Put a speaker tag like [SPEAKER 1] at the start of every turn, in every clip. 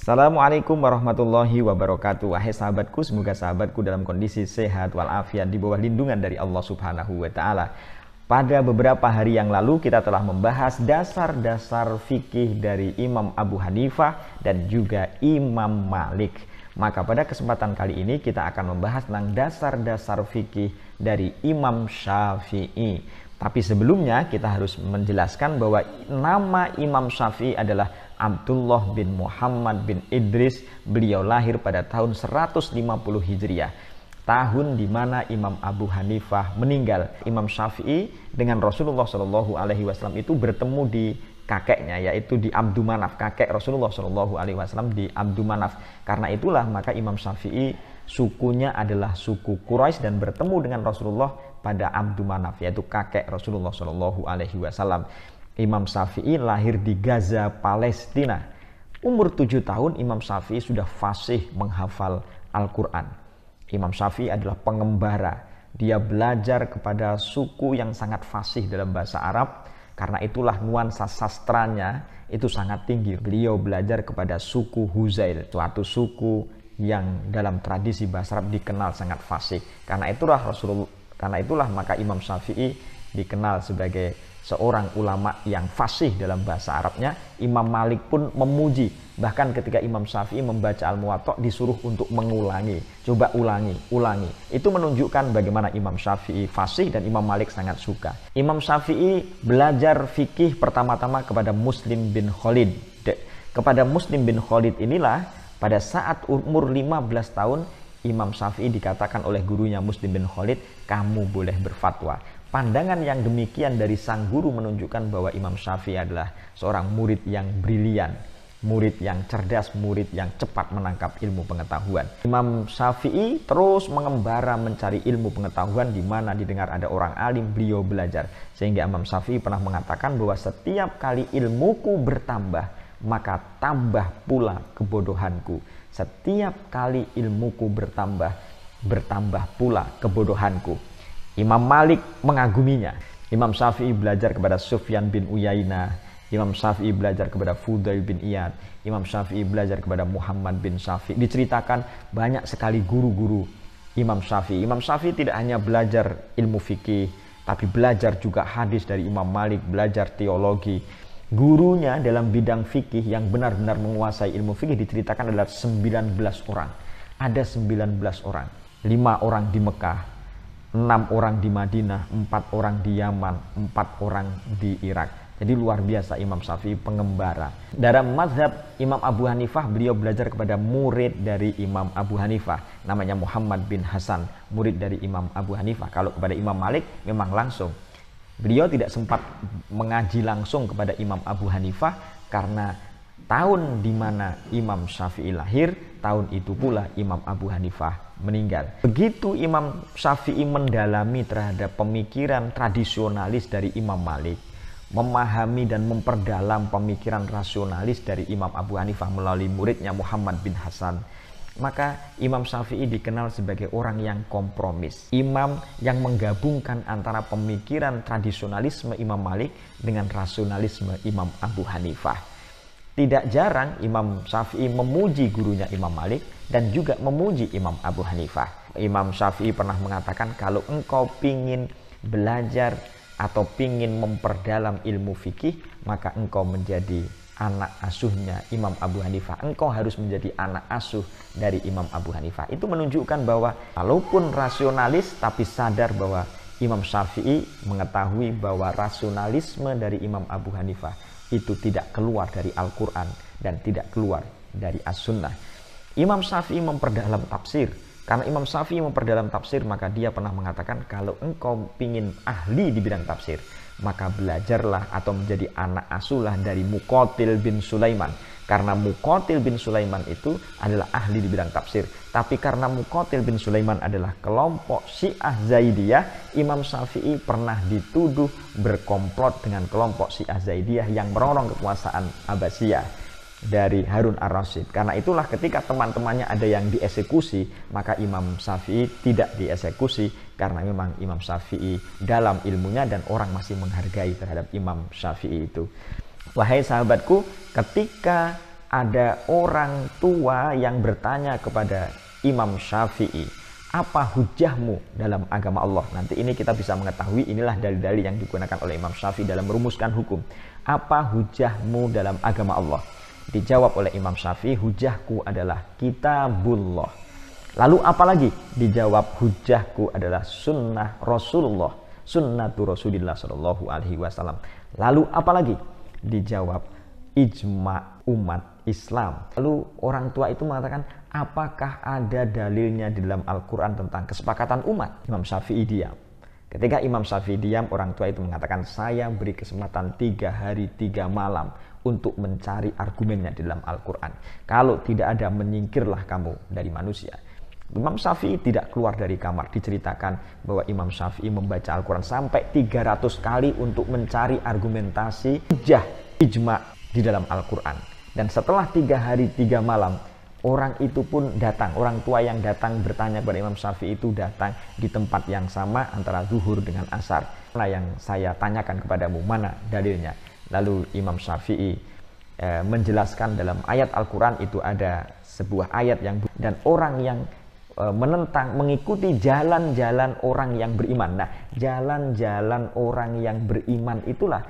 [SPEAKER 1] Assalamualaikum warahmatullahi wabarakatuh. Wahai sahabatku, semoga sahabatku dalam kondisi sehat walafiat di bawah lindungan dari Allah Subhanahu wa taala. Pada beberapa hari yang lalu kita telah membahas dasar-dasar fikih dari Imam Abu Hanifah dan juga Imam Malik. Maka pada kesempatan kali ini kita akan membahas tentang dasar-dasar fikih dari Imam Syafi'i. Tapi sebelumnya kita harus menjelaskan bahwa nama Imam Syafi'i adalah Abdullah bin Muhammad bin Idris. Beliau lahir pada tahun 150 Hijriah, tahun di mana Imam Abu Hanifah meninggal. Imam Syafi'i dengan Rasulullah Shallallahu Alaihi Wasallam itu bertemu di kakeknya, yaitu di Abdu Manaf. Kakek Rasulullah Shallallahu Alaihi Wasallam di Abdu Manaf. Karena itulah maka Imam Syafi'i sukunya adalah suku Quraisy dan bertemu dengan Rasulullah pada Abdu Manaf, yaitu kakek Rasulullah Shallallahu Alaihi Wasallam. Imam Syafi'i lahir di Gaza, Palestina. Umur 7 tahun Imam Syafi'i sudah fasih menghafal Al-Quran. Imam Syafi'i adalah pengembara. Dia belajar kepada suku yang sangat fasih dalam bahasa Arab. Karena itulah nuansa sastranya itu sangat tinggi. Beliau belajar kepada suku Huzail, suatu suku yang dalam tradisi bahasa Arab dikenal sangat fasih. Karena itulah maka Imam Syafi'i dikenal sebagai seorang ulama yang fasih dalam bahasa Arabnya. Imam Malik pun memuji. Bahkan ketika Imam Syafi'i membaca Al-Muwatta disuruh untuk mengulangi. Coba ulangi. Itu menunjukkan bagaimana Imam Syafi'i fasih dan Imam Malik sangat suka. Imam Syafi'i belajar fikih pertama-tama kepada Muslim bin Khalid. Kepada Muslim bin Khalid inilah pada saat umur 15 tahun Imam Syafi'i dikatakan oleh gurunya Muslim bin Khalid, kamu boleh berfatwa. Pandangan yang demikian dari sang guru menunjukkan bahwa Imam Syafi'i adalah seorang murid yang brilian, murid yang cerdas, murid yang cepat menangkap ilmu pengetahuan. Imam Syafi'i terus mengembara mencari ilmu pengetahuan. Di mana didengar ada orang alim, beliau belajar. Sehingga Imam Syafi'i pernah mengatakan bahwa setiap kali ilmuku bertambah, maka tambah pula kebodohanku. Setiap kali ilmuku bertambah pula kebodohanku. Imam Malik mengaguminya. Imam Syafi'i belajar kepada Sufyan bin Uyainah. Imam Syafi'i belajar kepada Fudail bin Iyad. Imam Syafi'i belajar kepada Muhammad bin Syafi'i. Diceritakan banyak sekali guru-guru Imam Syafi'i. Imam Syafi'i tidak hanya belajar ilmu fikih, tapi belajar juga hadis dari Imam Malik, belajar teologi. Gurunya dalam bidang fikih yang benar-benar menguasai ilmu fikih diceritakan adalah 19 orang. Ada 19 orang. 5 orang di Mekah, 6 orang di Madinah, 4 orang di Yaman, 4 orang di Irak. Jadi luar biasa Imam Syafi'i pengembara. Dalam mazhab Imam Abu Hanifah, beliau belajar kepada murid dari Imam Abu Hanifah, namanya Muhammad bin Hasan, murid dari Imam Abu Hanifah. Kalau kepada Imam Malik memang langsung. Beliau tidak sempat mengaji langsung kepada Imam Abu Hanifah karena tahun di mana Imam Syafi'i lahir, tahun itu pula Imam Abu Hanifah meninggal. Begitu Imam Syafi'i mendalami terhadap pemikiran tradisionalis dari Imam Malik, memahami dan memperdalam pemikiran rasionalis dari Imam Abu Hanifah melalui muridnya Muhammad bin Hasan, maka Imam Syafi'i dikenal sebagai orang yang kompromis. Imam yang menggabungkan antara pemikiran tradisionalisme Imam Malik dengan rasionalisme Imam Abu Hanifah. Tidak jarang Imam Syafi'i memuji gurunya Imam Malik dan juga memuji Imam Abu Hanifah. Imam Syafi'i pernah mengatakan, kalau engkau pingin belajar atau pingin memperdalam ilmu fikih, maka engkau menjadi anak asuhnya Imam Abu Hanifah. Engkau harus menjadi anak asuh dari Imam Abu Hanifah. Itu menunjukkan bahwa walaupun rasionalis tapi sadar bahwa Imam Syafi'i mengetahui bahwa rasionalisme dari Imam Abu Hanifah itu tidak keluar dari Al-Quran dan tidak keluar dari As-Sunnah. Imam Syafi'i memperdalam tafsir. Karena Imam Syafi'i memperdalam tafsir, maka dia pernah mengatakan, kalau engkau ingin ahli di bidang tafsir, maka belajarlah atau menjadi anak asuhlah dari Muqatil bin Sulaiman. Karena Muqatil bin Sulaiman itu adalah ahli di bidang tafsir. Tapi karena Muqatil bin Sulaiman adalah kelompok Syiah Zaidiyah, Imam Syafi'i pernah dituduh berkomplot dengan kelompok Syiah Zaidiyah yang merongrong kekuasaan Abbasiyah dari Harun ar-Rasyid. Karena itulah ketika teman-temannya ada yang dieksekusi, maka Imam Syafi'i tidak dieksekusi, karena memang Imam Syafi'i dalam ilmunya dan orang masih menghargai terhadap Imam Syafi'i itu. Wahai sahabatku, ketika ada orang tua yang bertanya kepada Imam Syafi'i, apa hujahmu dalam agama Allah? Nanti ini kita bisa mengetahui inilah dalil-dalil yang digunakan oleh Imam Syafi'i dalam merumuskan hukum. Apa hujahmu dalam agama Allah? Dijawab oleh Imam Syafi'i, hujahku adalah kitabullah. Lalu apa lagi? Dijawab, hujahku adalah sunnah Rasulullah, sunnatu Rasulillah Shallallahu Alaihi Wasallam. Lalu apa lagi? Dijawab, ijma umat Islam. Lalu orang tua itu mengatakan, apakah ada dalilnya di dalam Al-Quran tentang kesepakatan umat? Imam Syafi'i diam. Ketika Imam Syafi'i diam, orang tua itu mengatakan, saya beri kesempatan 3 hari 3 malam untuk mencari argumennya di dalam Al-Quran. Kalau tidak ada, menyingkirlah kamu dari manusia. Imam Syafi'i tidak keluar dari kamar. Diceritakan bahwa Imam Syafi'i membaca Al-Quran sampai 300 kali untuk mencari argumentasi hujah ijma di dalam Al-Quran. Dan setelah 3 hari 3 malam, orang itu pun datang. Orang tua yang datang bertanya kepada Imam Syafi'i itu datang di tempat yang sama antara zuhur dengan asar. Mana yang saya tanyakan kepadamu, mana dalilnya? Lalu Imam Syafi'i menjelaskan dalam ayat Al-Quran itu ada sebuah ayat yang, dan orang yang menentang, mengikuti jalan-jalan orang yang beriman. Nah, jalan-jalan orang yang beriman itulah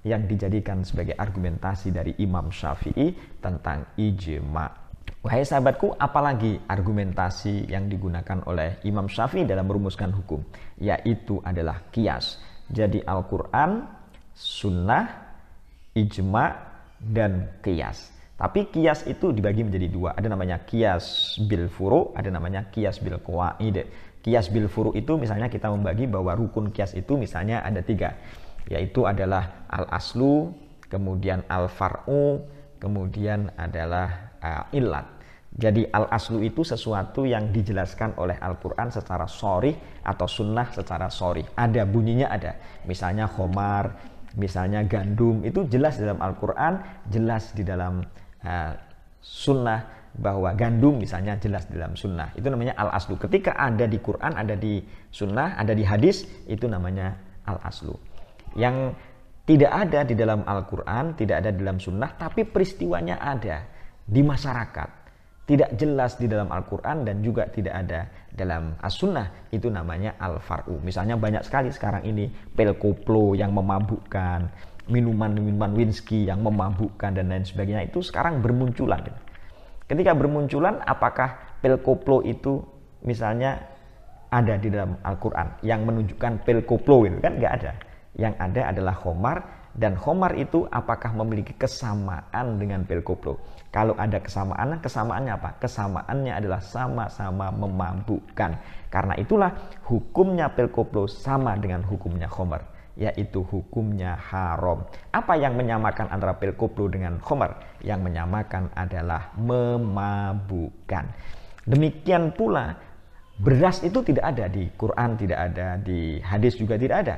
[SPEAKER 1] yang dijadikan sebagai argumentasi dari Imam Syafi'i tentang ijma. Wahai sahabatku, apalagi argumentasi yang digunakan oleh Imam Syafi'i dalam merumuskan hukum? Yaitu adalah qiyas. Jadi Al-Quran, sunnah, ijma, dan qiyas. Tapi qiyas itu dibagi menjadi 2. Ada namanya qiyas bil furu', ada namanya qiyas bil qawaid. Qiyas bil furu' itu misalnya kita membagi bahwa rukun qiyas itu misalnya ada 3. Yaitu adalah al-aslu, kemudian al-far'u, kemudian adalah illat. Jadi al-aslu itu sesuatu yang dijelaskan oleh Al-Quran secara sharih atau sunnah secara sharih. Ada bunyinya ada. Misalnya khomar, misalnya gandum, itu jelas di dalam Al-Quran, jelas di dalam sunnah, bahwa gandum misalnya jelas di dalam sunnah. Itu namanya al-aslu. Ketika ada di Quran, ada di sunnah, ada di hadis, itu namanya al-aslu. Yang tidak ada di dalam Al-Quran, tidak ada di dalam sunnah, tapi peristiwanya ada di masyarakat. Tidak jelas di dalam Al-Quran dan juga tidak ada dalam as-sunnah, itu namanya al-far'u. Misalnya banyak sekali sekarang ini pil koplo yang memabukkan, minuman-minuman whisky yang memabukkan dan lain sebagainya, itu sekarang bermunculan. Ketika bermunculan, apakah pil koplo itu misalnya ada di dalam Al-Quran yang menunjukkan pil koplo itu? Kan nggak ada. Yang ada adalah khomar, dan khomar itu apakah memiliki kesamaan dengan pil koplo? Kalau ada kesamaan, kesamaannya apa? Kesamaannya adalah sama-sama memabukkan. Karena itulah hukumnya pil koplo sama dengan hukumnya khomar, yaitu hukumnya haram. Apa yang menyamakan antara pil koplo dengan khomar? Yang menyamakan adalah memabukkan. Demikian pula beras itu tidak ada di Quran, tidak ada di hadis, juga tidak ada.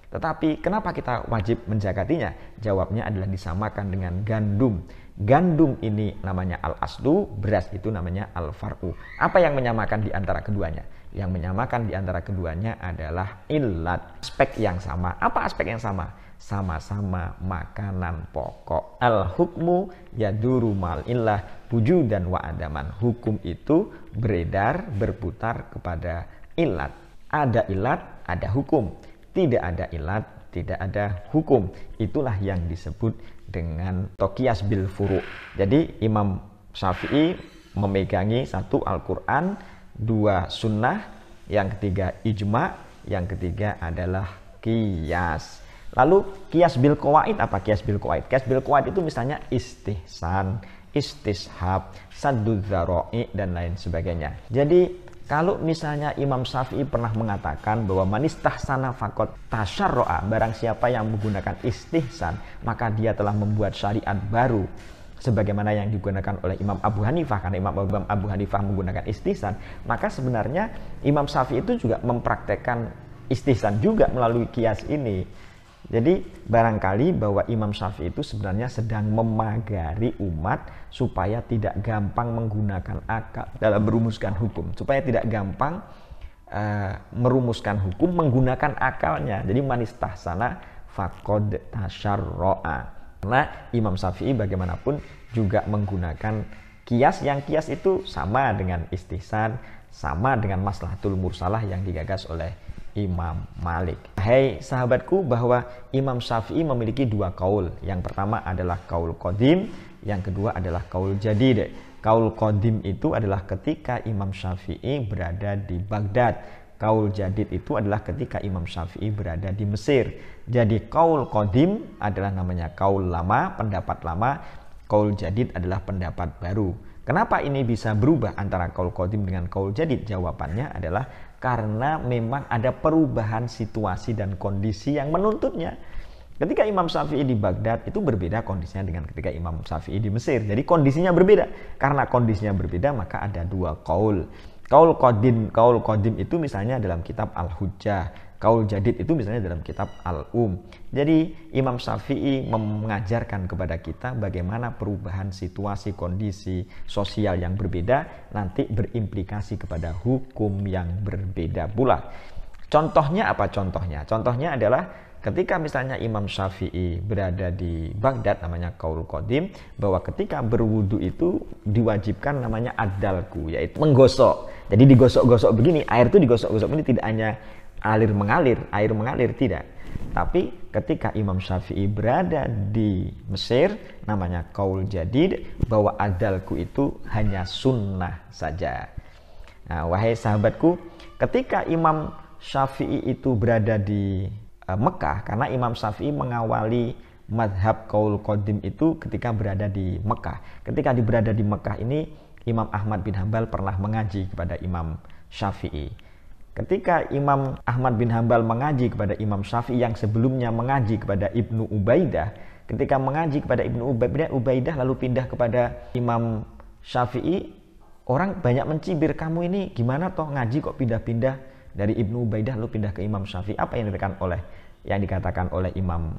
[SPEAKER 1] Tetapi kenapa kita wajib menzakatinya? Jawabnya adalah disamakan dengan gandum. Gandum ini namanya al-aslu, beras itu namanya al-far'u. Apa yang menyamakan di antara keduanya? Yang menyamakan di antara keduanya adalah illat, aspek yang sama. Apa aspek yang sama? Sama-sama makanan pokok. Al-hukmu yaduru mal illah wujudan wa adaman. Hukum itu beredar, berputar kepada illat. Ada illat, ada hukum. Tidak ada illat, tidak ada hukum. Itulah yang disebut dengan qiyas bil furu'. Jadi Imam Syafi'i memegangi 1 Al-Quran, 2 sunnah, yang ketiga ijma, yang ketiga adalah qiyas. Lalu qiyas bil qawaid apa? Qiyas bil qawaid. Qiyas bil qawaid itu misalnya istihsan, istishab, sadduz dzara'i dan lain sebagainya. Jadi kalau misalnya Imam Syafi'i pernah mengatakan bahwa manistahsana faqad tasyarro'a, barang siapa yang menggunakan istihsan, maka dia telah membuat syariat baru, sebagaimana yang digunakan oleh Imam Abu Hanifah, karena Imam Abu Hanifah menggunakan istihsan, maka sebenarnya Imam Syafi'i itu juga mempraktekkan istihsan juga melalui qiyas ini. Jadi barangkali bahwa Imam Syafi'i itu sebenarnya sedang memagari umat supaya tidak gampang menggunakan akal dalam merumuskan hukum, supaya tidak gampang merumuskan hukum menggunakan akalnya. Jadi manistahsana faqad tasyarro'a. Karena Imam Syafi'i bagaimanapun juga menggunakan kias, yang kias itu sama dengan istihsan, sama dengan maslahatul mursalah yang digagas oleh Imam Malik. Hai sahabatku, bahwa Imam Syafi'i memiliki dua kaul. Yang pertama adalah kaul qadim, yang kedua adalah kaul jadid. Kaul qadim itu adalah ketika Imam Syafi'i berada di Baghdad. Kaul jadid itu adalah ketika Imam Syafi'i berada di Mesir. Jadi kaul qadim adalah namanya kaul lama, pendapat lama. Kaul jadid adalah pendapat baru. Kenapa ini bisa berubah antara kaul qadim dengan kaul jadid? Jawabannya adalah karena memang ada perubahan situasi dan kondisi yang menuntutnya. Ketika Imam Syafi'i di Baghdad itu berbeda kondisinya dengan ketika Imam Syafi'i di Mesir. Jadi kondisinya berbeda. Karena kondisinya berbeda, maka ada dua kaul. Kaul qadim itu misalnya dalam kitab Al-Hujjah. Kaul jadid itu misalnya dalam kitab Al-Um. Jadi Imam Syafi'i mengajarkan kepada kita bagaimana perubahan situasi kondisi sosial yang berbeda nanti berimplikasi kepada hukum yang berbeda pula. Contohnya apa contohnya? Contohnya adalah ketika misalnya Imam Syafi'i berada di Baghdad, namanya kaul qadim, bahwa ketika berwudu itu diwajibkan namanya ad-dalku, yaitu menggosok. Jadi digosok-gosok begini, air itu digosok-gosok ini tidak hanya air mengalir tidak. Tapi ketika Imam Syafi'i berada di Mesir, namanya kaul jadid, bahwa ad-dalku itu hanya sunnah saja. Nah, wahai sahabatku, ketika Imam Syafi'i itu berada di Mekah, karena Imam Syafi'i mengawali madhab kaul qadim itu ketika berada di Mekah. Ketika berada di Mekah ini, Imam Ahmad bin Hambal pernah mengaji kepada Imam Syafi'i. Ketika Imam Ahmad bin Hambal mengaji kepada Imam Syafi'i yang sebelumnya mengaji kepada Ibnu Ubaidah, ketika mengaji kepada Ibnu Ubaidah lalu pindah kepada Imam Syafi'i, orang banyak mencibir, kamu ini gimana toh ngaji kok pindah-pindah dari Ibnu Ubaidah lalu pindah ke Imam Syafi'i. Apa yang dikatakan oleh Imam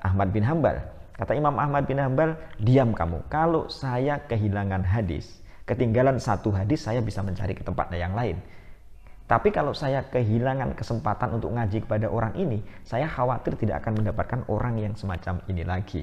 [SPEAKER 1] Ahmad bin Hambal? Kata Imam Ahmad bin Hambal, diam kamu. Kalau saya kehilangan hadis, ketinggalan satu hadis, saya bisa mencari ke tempat yang lain. Tapi kalau saya kehilangan kesempatan untuk ngaji kepada orang ini, saya khawatir tidak akan mendapatkan orang yang semacam ini lagi.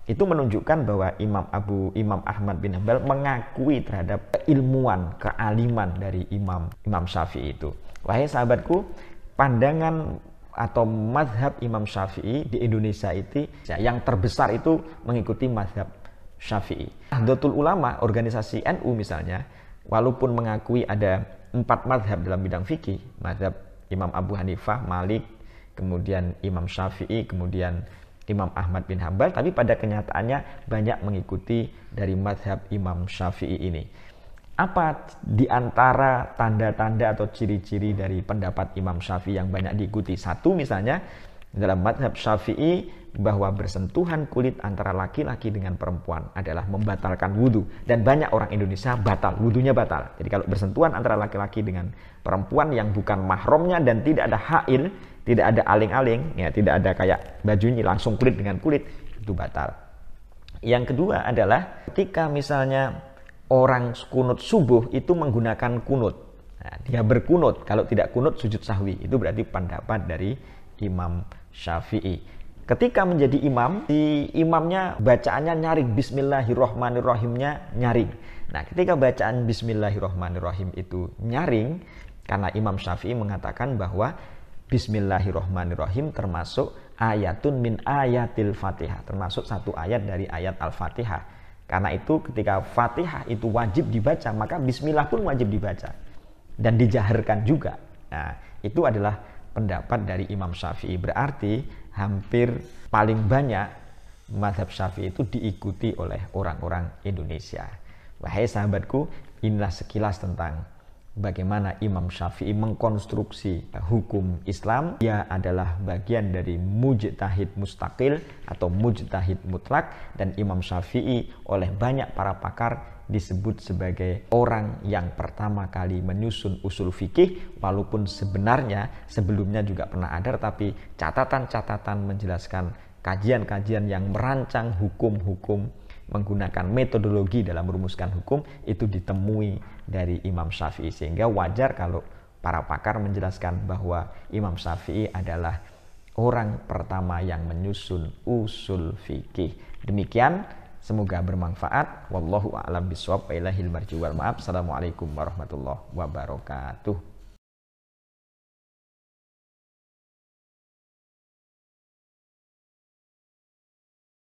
[SPEAKER 1] Itu menunjukkan bahwa Imam Ahmad bin Hambal mengakui terhadap keilmuan, kealiman dari Imam Syafi'i itu. Wahai sahabatku, pandangan atau mazhab Imam Syafi'i di Indonesia itu yang terbesar itu mengikuti mazhab Syafi'i. Nahdlatul Ulama, organisasi NU misalnya, walaupun mengakui ada 4 mazhab dalam bidang fikih, mazhab Imam Abu Hanifah, Malik, kemudian Imam Syafi'i, kemudian Imam Ahmad bin Hambal, tapi pada kenyataannya banyak mengikuti dari mazhab Imam Syafi'i ini. Apa di antara tanda-tanda atau ciri-ciri dari pendapat Imam Syafi'i yang banyak diikuti? Satu misalnya, dalam mazhab Syafi'i bahwa bersentuhan kulit antara laki-laki dengan perempuan adalah membatalkan wudhu. Dan banyak orang Indonesia wudhunya batal. Jadi kalau bersentuhan antara laki-laki dengan perempuan yang bukan mahramnya dan tidak ada hail, tidak ada aling-aling, ya tidak ada kayak bajunya langsung kulit dengan kulit, itu batal. Yang kedua adalah ketika misalnya orang kunut subuh itu menggunakan kunut. Nah, dia berkunut, kalau tidak kunut sujud sahwi. Itu berarti pendapat dari Imam Syafi'i. Ketika menjadi imam, si imamnya bacaannya nyaring, bismillahirrohmanirrohimnya nyaring. Nah, ketika bacaan bismillahirrohmanirrohim itu nyaring, karena Imam Syafi'i mengatakan bahwa bismillahirrohmanirrohim termasuk ayatun min ayatil Fatihah, termasuk satu ayat dari ayat Al-Fatihah. Karena itu ketika Fatihah itu wajib dibaca, maka bismillah pun wajib dibaca dan dijaharkan juga. Nah, itu adalah pendapat dari Imam Syafi'i. Berarti hampir paling banyak mazhab Syafi'i itu diikuti oleh orang-orang Indonesia. Wahai sahabatku, inilah sekilas tentang bagaimana Imam Syafi'i mengkonstruksi hukum Islam. Dia adalah bagian dari mujtahid mustaqil atau mujtahid mutlak, dan Imam Syafi'i oleh banyak para pakar disebut sebagai orang yang pertama kali menyusun usul fikih, walaupun sebenarnya sebelumnya juga pernah ada, tapi catatan-catatan menjelaskan kajian-kajian yang merancang hukum-hukum menggunakan metodologi dalam merumuskan hukum itu ditemui dari Imam Syafi'i, sehingga wajar kalau para pakar menjelaskan bahwa Imam Syafi'i adalah orang pertama yang menyusun usul fikih. Demikian, semoga bermanfaat. Wallahu a'lam bishawab. Wa ilahil marji wal ma'ab. Assalamualaikum warahmatullahi wabarakatuh.